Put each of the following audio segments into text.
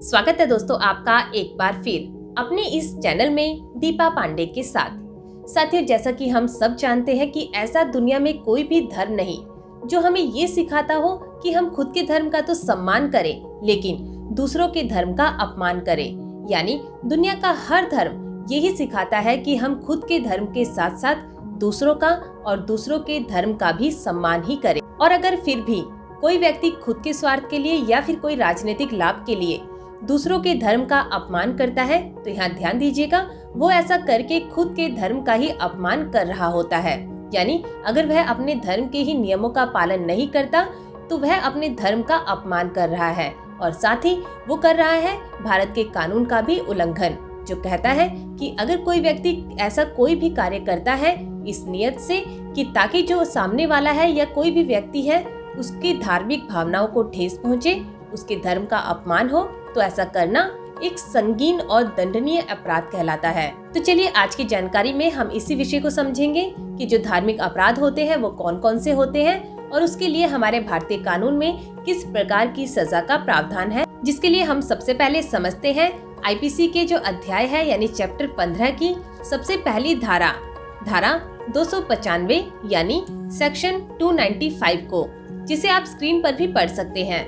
स्वागत है दोस्तों आपका एक बार फिर अपने इस चैनल में दीपा पांडे के साथ। साथियों, जैसा कि हम सब जानते हैं कि ऐसा दुनिया में कोई भी धर्म नहीं जो हमें ये सिखाता हो कि हम खुद के धर्म का तो सम्मान करें लेकिन दूसरों के धर्म का अपमान करें। यानी दुनिया का हर धर्म यही सिखाता है कि हम खुद के धर्म के साथ साथ दूसरों का और दूसरों के धर्म का भी सम्मान ही करें। और अगर फिर भी कोई व्यक्ति खुद के स्वार्थ के लिए या फिर कोई राजनीतिक लाभ के लिए दूसरों के धर्म का अपमान करता है तो यहाँ ध्यान दीजिएगा, वो ऐसा करके खुद के धर्म का ही अपमान कर रहा होता है। यानी अगर वह अपने धर्म के ही नियमों का पालन नहीं करता तो वह अपने धर्म का अपमान कर रहा है और साथ ही वो कर रहा है भारत के कानून का भी उल्लंघन, जो कहता है कि अगर कोई व्यक्ति ऐसा कोई भी कार्य करता है इस नियत से कि ताकि जो सामने वाला है या कोई भी व्यक्ति है उसकी धार्मिक भावनाओं को ठेस पहुंचे, उसके धर्म का अपमान हो, तो ऐसा करना एक संगीन और दंडनीय अपराध कहलाता है। तो चलिए आज की जानकारी में हम इसी विषय को समझेंगे कि जो धार्मिक अपराध होते हैं वो कौन कौन से होते हैं और उसके लिए हमारे भारतीय कानून में किस प्रकार की सजा का प्रावधान है, जिसके लिए हम सबसे पहले समझते हैं आईपीसी के जो अध्याय है यानी चैप्टर 15 की सबसे पहली धारा 295 यानी सेक्शन 295 को, जिसे आप स्क्रीन पर भी पढ़ सकते हैं।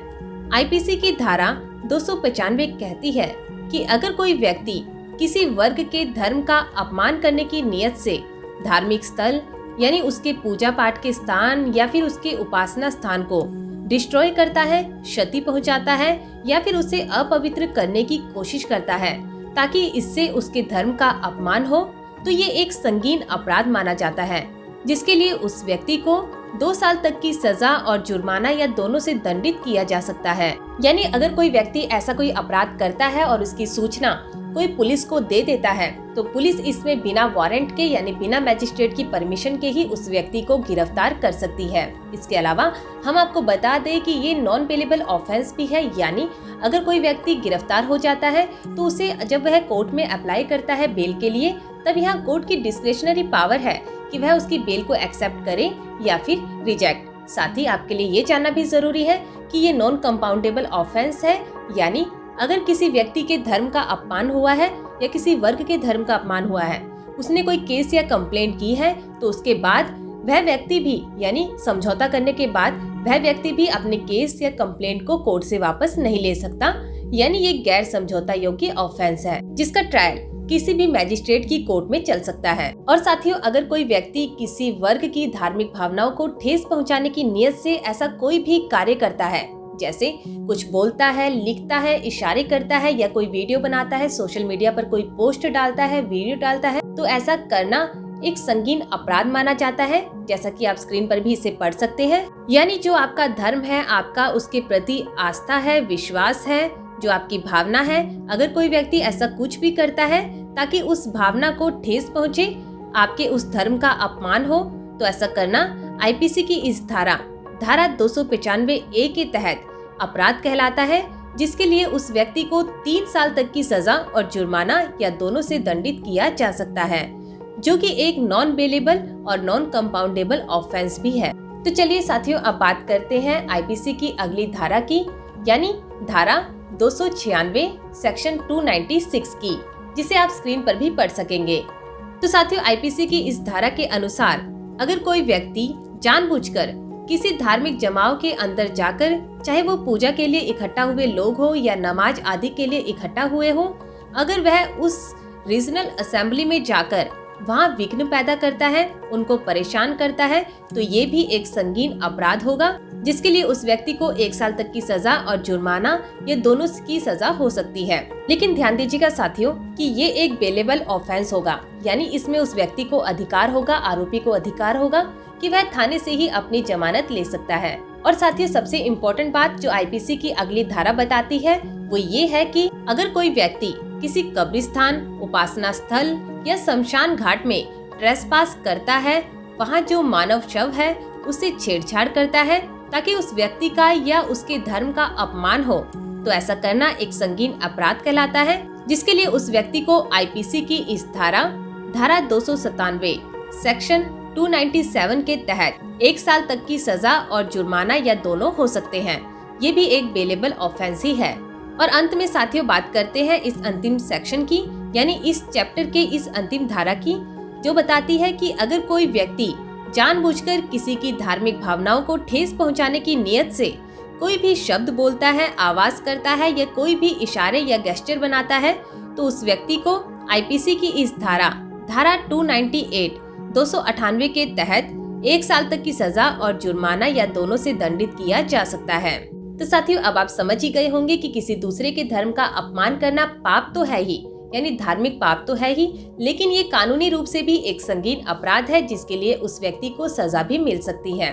आईपीसी की धारा 295 कहती है कि अगर कोई व्यक्ति किसी वर्ग के धर्म का अपमान करने की नियत से धार्मिक स्थल यानी उसके पूजा पाठ के स्थान या फिर उसके उपासना स्थान को डिस्ट्रॉय करता है, क्षति पहुंचाता है या फिर उसे अपवित्र करने की कोशिश करता है ताकि इससे उसके धर्म का अपमान हो, तो ये एक संगीन अपराध माना जाता है, जिसके लिए उस व्यक्ति को 2 साल तक की सजा और जुर्माना या दोनों से दंडित किया जा सकता है। यानी अगर कोई व्यक्ति ऐसा कोई अपराध करता है और उसकी सूचना कोई पुलिस को दे देता है तो पुलिस इसमें बिना वारंट के यानी बिना मजिस्ट्रेट की परमिशन के ही उस व्यक्ति को गिरफ्तार कर सकती है। इसके अलावा हम आपको बता दें कि ये नॉन बेलेबल ऑफेंस भी है, यानी अगर कोई व्यक्ति गिरफ्तार हो जाता है तो उसे जब वह कोर्ट में अप्लाई करता है बेल के लिए, तब यहाँ कोर्ट की डिस्क्रिशनरी पावर है कि वह उसकी बेल को एक्सेप्ट करे या फिर रिजेक्ट। साथ ही आपके लिए ये जानना भी जरूरी है कि ये नॉन कंपाउंडेबल ऑफेंस है, यानी अगर किसी व्यक्ति के धर्म का अपमान हुआ है या किसी वर्ग के धर्म का अपमान हुआ है, उसने कोई केस या कंप्लेंट की है तो उसके बाद वह व्यक्ति भी यानी समझौता करने के बाद वह व्यक्ति भी अपने केस या कंप्लेंट को कोर्ट से वापस नहीं ले सकता। यानी ये गैर समझौता योग्य ऑफेंस है जिसका ट्रायल किसी भी मैजिस्ट्रेट की कोर्ट में चल सकता है। और साथियों, अगर कोई व्यक्ति किसी वर्ग की धार्मिक भावनाओं को ठेस पहुंचाने की नियत से ऐसा कोई भी कार्य करता है, जैसे कुछ बोलता है, लिखता है, इशारे करता है या कोई वीडियो बनाता है, सोशल मीडिया पर कोई पोस्ट डालता है, वीडियो डालता है, तो ऐसा करना एक संगीन अपराध माना जाता है, जैसा कि आप स्क्रीन पर भी इसे पढ़ सकते हैं। यानी जो आपका धर्म है, आपका उसके प्रति आस्था है, विश्वास है, जो आपकी भावना है, अगर कोई व्यक्ति ऐसा कुछ भी करता है ताकि उस भावना को ठेस पहुंचे, आपके उस धर्म का अपमान हो, तो ऐसा करना आईपीसी की इस धारा 295 ए के तहत अपराध कहलाता है, जिसके लिए उस व्यक्ति को 3 साल तक की सजा और जुर्माना या दोनों से दंडित किया जा सकता है, जो कि एक नॉन बेलेबल और नॉन कंपाउंडेबल ऑफेंस भी है। तो चलिए साथियों, अब बात करते हैं आईपीसी की अगली धारा की, यानी धारा 296 सेक्शन 296 की, जिसे आप स्क्रीन पर भी पढ़ सकेंगे। तो साथियों, आईपीसी की इस धारा के अनुसार अगर कोई व्यक्ति जानबूझकर किसी धार्मिक जमाव के अंदर जाकर, चाहे वो पूजा के लिए इकट्ठा हुए लोग हो या नमाज आदि के लिए इकट्ठा हुए हो, अगर वह उस रीजनल असेंबली में जाकर वहाँ विघ्न पैदा करता है, उनको परेशान करता है, तो ये भी एक संगीन अपराध होगा, जिसके लिए उस व्यक्ति को 1 साल तक की सजा और जुर्माना या दोनों की सजा हो सकती है। लेकिन ध्यान दीजिएगा साथियों कि ये एक बेलेबल ऑफेंस होगा, यानी इसमें उस व्यक्ति को अधिकार होगा, आरोपी को अधिकार होगा कि वह थाने से ही अपनी जमानत ले सकता है। और साथियों, सबसे इम्पोर्टेंट बात जो आईपीसी की अगली धारा बताती है वो ये है कि अगर कोई व्यक्ति किसी कब्रिस्तान, उपासना स्थल या शमशान घाट में ट्रेसपास करता है, वहाँ जो मानव शव है उससे छेड़छाड़ करता है ताकि उस व्यक्ति का या उसके धर्म का अपमान हो, तो ऐसा करना एक संगीन अपराध कहलाता है, जिसके लिए उस व्यक्ति को आईपीसी की इस धारा 297 सेक्शन 297 के तहत 1 साल तक की सजा और जुर्माना या दोनों हो सकते हैं। ये भी एक बेलेबल ऑफेंस ही है। और अंत में साथियों बात करते हैं इस अंतिम सेक्शन की, यानी इस चैप्टर के इस अंतिम धारा की, जो बताती है कि अगर कोई व्यक्ति जानबूझकर किसी की धार्मिक भावनाओं को ठेस पहुंचाने की नियत से कोई भी शब्द बोलता है, आवाज करता है या कोई भी इशारे या गेस्चर बनाता है, तो उस व्यक्ति को आईपीसी की इस धारा 298 298 के तहत 1 साल तक की सजा और जुर्माना या दोनों से दंडित किया जा सकता है। तो साथियों, अब आप समझ ही गए होंगे कि किसी दूसरे के धर्म का अपमान करना पाप तो है ही, यानी धार्मिक पाप तो है ही, लेकिन ये कानूनी रूप से भी एक संगीन अपराध है जिसके लिए उस व्यक्ति को सजा भी मिल सकती है।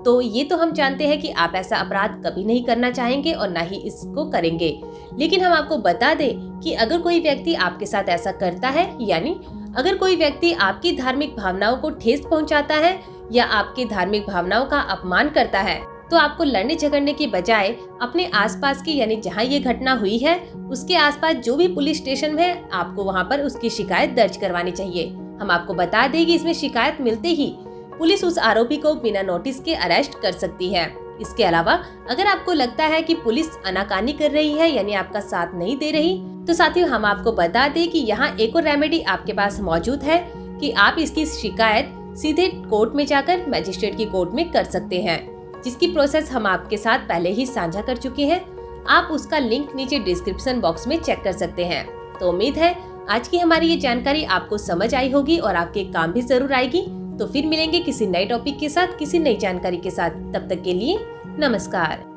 तो ये तो हम जानते हैं कि आप ऐसा अपराध कभी नहीं करना चाहेंगे और ना ही इसको करेंगे, लेकिन हम आपको बता दें कि अगर कोई व्यक्ति आपके साथ ऐसा करता है, यानी अगर कोई व्यक्ति आपकी धार्मिक भावनाओं को ठेस पहुंचाता है या आपकी धार्मिक भावनाओं का अपमान करता है, तो आपको लड़ने झगड़ने के बजाय अपने आसपास की, यानी जहां ये घटना हुई है उसके आसपास जो भी पुलिस स्टेशन है, आपको वहां पर उसकी शिकायत दर्ज करवानी चाहिए। हम आपको बता दें कि इसमें शिकायत मिलते ही पुलिस उस आरोपी को बिना नोटिस के अरेस्ट कर सकती है। इसके अलावा अगर आपको लगता है कि पुलिस आनाकानी कर रही है, यानी आपका साथ नहीं दे रही, तो साथियों हम आपको बता दें कि यहाँ एक और रेमेडी आपके पास मौजूद है कि आप इसकी शिकायत सीधे कोर्ट में जाकर मजिस्ट्रेट की कोर्ट में कर सकते हैं, जिसकी प्रोसेस हम आपके साथ पहले ही साझा कर चुके हैं। आप उसका लिंक नीचे डिस्क्रिप्शन बॉक्स में चेक कर सकते हैं। तो उम्मीद है आज की हमारी ये जानकारी आपको समझ आई होगी और आपके काम भी जरूर आएगी। तो फिर मिलेंगे किसी नए टॉपिक के साथ, किसी नई जानकारी के साथ। तब तक के लिए नमस्कार।